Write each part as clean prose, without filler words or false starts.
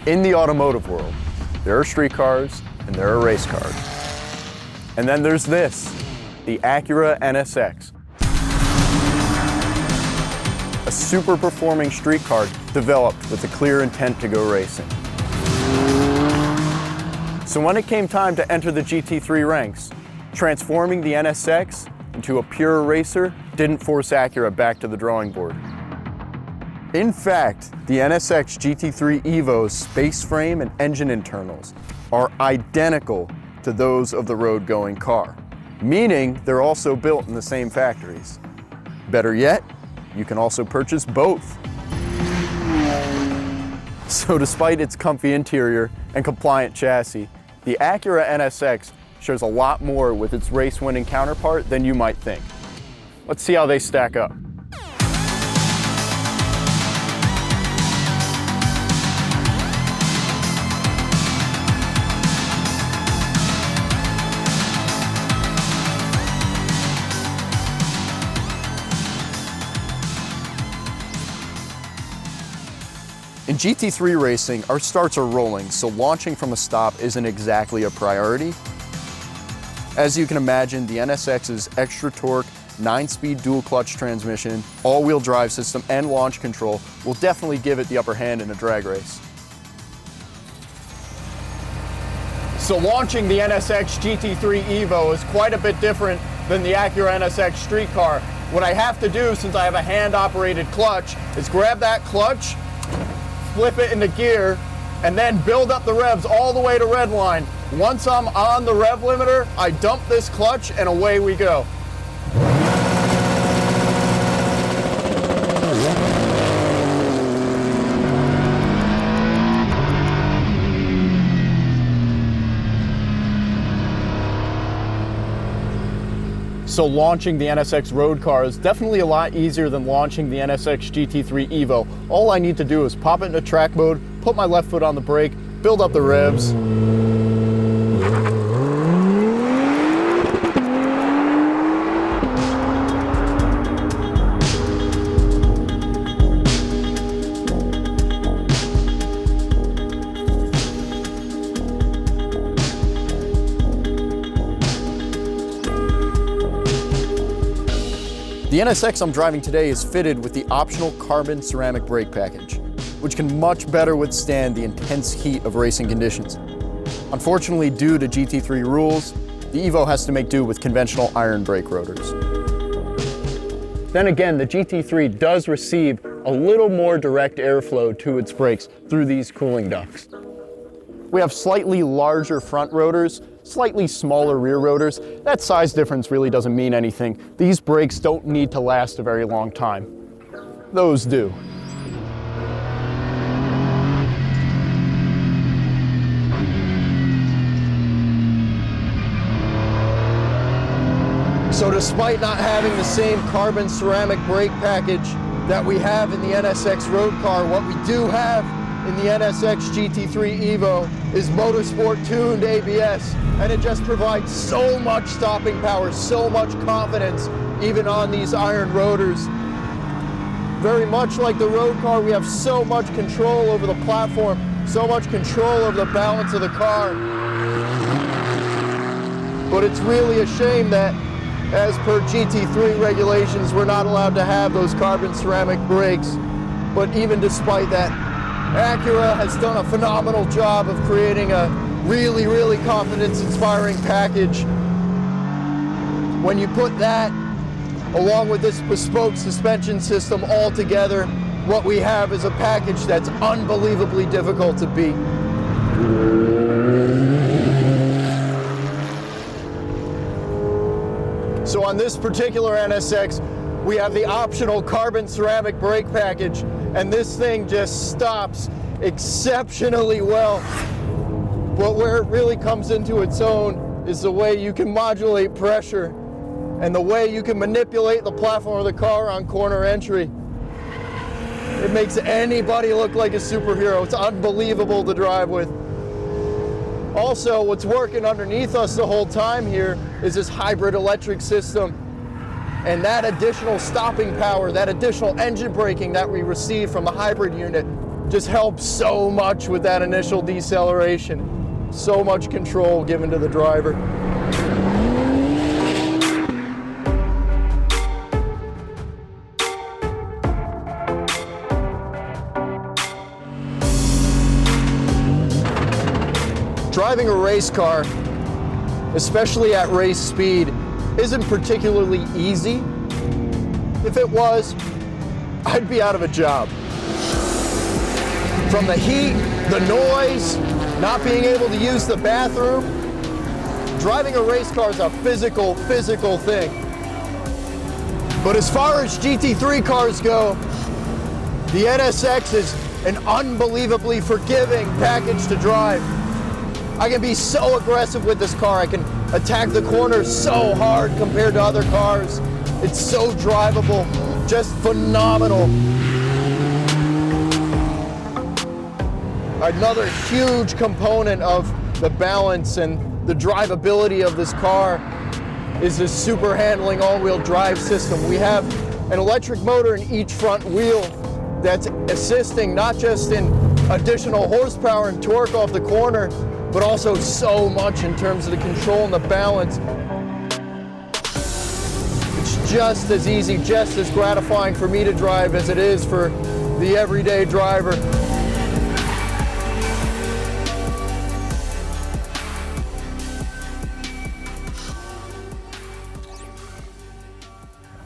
In the automotive world, there are street cars and there are race cars. And then there's this, the Acura NSX. A super performing street car developed with a clear intent to go racing. So when it came time to enter the GT3 ranks, transforming the NSX into a pure racer didn't force Acura back to the drawing board. In fact, the NSX GT3 Evo's space frame and engine internals are identical to those of the road-going car, meaning they're also built in the same factories. Better yet, you can also purchase both. So despite its comfy interior and compliant chassis, the Acura NSX shares a lot more with its race-winning counterpart than you might think. Let's see how they stack up. In GT3 racing, our starts are rolling, so launching from a stop isn't exactly a priority. As you can imagine, the NSX's extra torque, 9-speed dual-clutch transmission, all-wheel drive system, and launch control will definitely give it the upper hand in a drag race. So launching the NSX GT3 Evo is quite a bit different than the Acura NSX street car. What I have to do, since I have a hand-operated clutch, is grab that clutch, flip it into gear, and then build up the revs all the way to red line. Once I'm on the rev limiter, I dump this clutch and away we go. So launching the NSX road car is definitely a lot easier than launching the NSX GT3 Evo. All I need to do is pop it into track mode, put my left foot on the brake, build up the revs. The NSX I'm driving today is fitted with the optional carbon ceramic brake package, which can much better withstand the intense heat of racing conditions. Unfortunately, due to GT3 rules, the Evo has to make do with conventional iron brake rotors. Then again, the GT3 does receive a little more direct airflow to its brakes through these cooling ducts. We have slightly larger front rotors, slightly smaller rear rotors. That size difference really doesn't mean anything. These brakes don't need to last a very long time. Those do. So despite not having the same carbon ceramic brake package that we have in the NSX road car, what we do have in the NSX GT3 Evo is motorsport tuned ABS, and it just provides so much stopping power, so much confidence, even on these iron rotors. Very much like the road car, we have so much control over the platform, so much control over the balance of the car. But it's really a shame that, as per GT3 regulations, we're not allowed to have those carbon ceramic brakes. But even despite that, Acura has done a phenomenal job of creating a really, really confidence-inspiring package. When you put that along with this bespoke suspension system all together, what we have is a package that's unbelievably difficult to beat. So on this particular NSX, we have the optional carbon ceramic brake package, and this thing just stops exceptionally well. But where it really comes into its own is the way you can modulate pressure and the way you can manipulate the platform of the car on corner entry. It makes anybody look like a superhero. It's unbelievable to drive with. Also, what's working underneath us the whole time here is this hybrid electric system. And that additional stopping power, that additional engine braking that we receive from the hybrid unit just helps so much with that initial deceleration. So much control given to the driver. Driving a race car, especially at race speed, isn't particularly easy. If it was, I'd be out of a job. From the heat, the noise, not being able to use the bathroom, driving a race car is a physical thing. But as far as GT3 cars go, the NSX is an unbelievably forgiving package to drive. I can be so aggressive with this car. I can attack the corners so hard compared to other cars. It's so drivable, just phenomenal. Another huge component of the balance and the drivability of this car is this super handling all-wheel drive system. We have an electric motor in each front wheel that's assisting not just in additional horsepower and torque off the corner, but also so much in terms of the control and the balance. It's just as easy, just as gratifying for me to drive as it is for the everyday driver.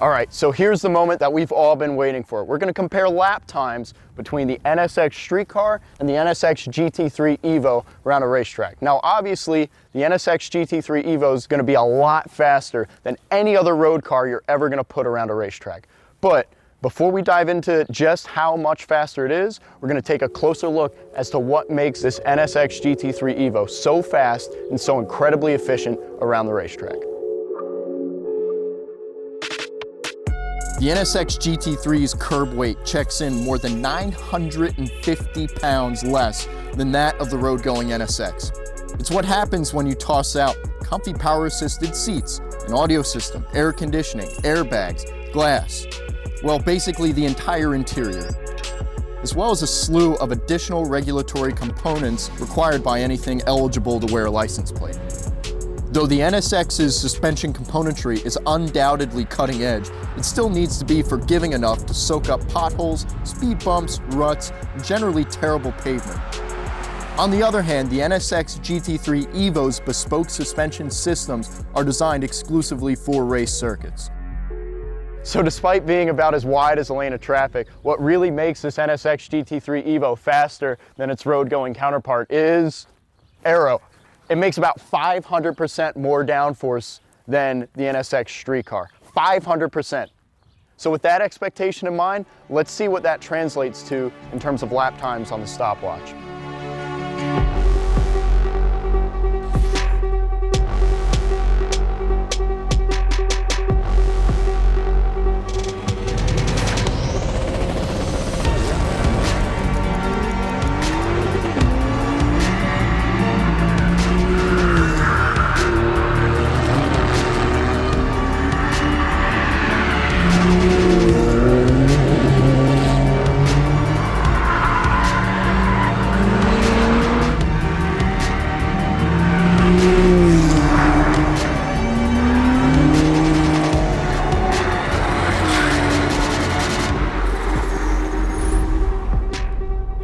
All right, so here's the moment that we've all been waiting for. We're gonna compare lap times between the NSX street car and the NSX GT3 Evo around a racetrack. Now, obviously, the NSX GT3 Evo is gonna be a lot faster than any other road car you're ever gonna put around a racetrack. But before we dive into just how much faster it is, we're gonna take a closer look as to what makes this NSX GT3 Evo so fast and so incredibly efficient around the racetrack. The NSX GT3's curb weight checks in more than 950 pounds less than that of the road-going NSX. It's what happens when you toss out comfy power-assisted seats, an audio system, air conditioning, airbags, glass. Well, basically the entire interior, as well as a slew of additional regulatory components required by anything eligible to wear a license plate. Though the NSX's suspension componentry is undoubtedly cutting edge, it still needs to be forgiving enough to soak up potholes, speed bumps, ruts, and generally terrible pavement. On the other hand, the NSX GT3 Evo's bespoke suspension systems are designed exclusively for race circuits. So despite being about as wide as a lane of traffic, what really makes this NSX GT3 Evo faster than its road-going counterpart is aero. It makes about 500% more downforce than the NSX street car. 500%. So with that expectation in mind, let's see what that translates to in terms of lap times on the stopwatch.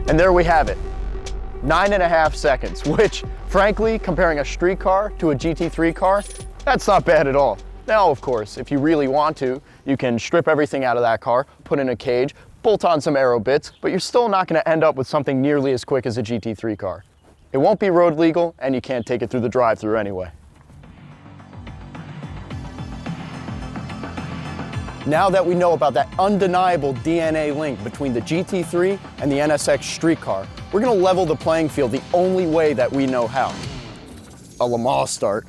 And there we have it, 9.5 seconds, which frankly, comparing a street car to a GT3 car, that's not bad at all. Now, of course, if you really want to, you can strip everything out of that car, put in a cage, bolt on some aero bits, but you're still not gonna end up with something nearly as quick as a GT3 car. It won't be road legal, and you can't take it through the drive-thru anyway. Now that we know about that undeniable DNA link between the GT3 and the NSX street car, we're gonna level the playing field the only way that we know how. A Le Mans start.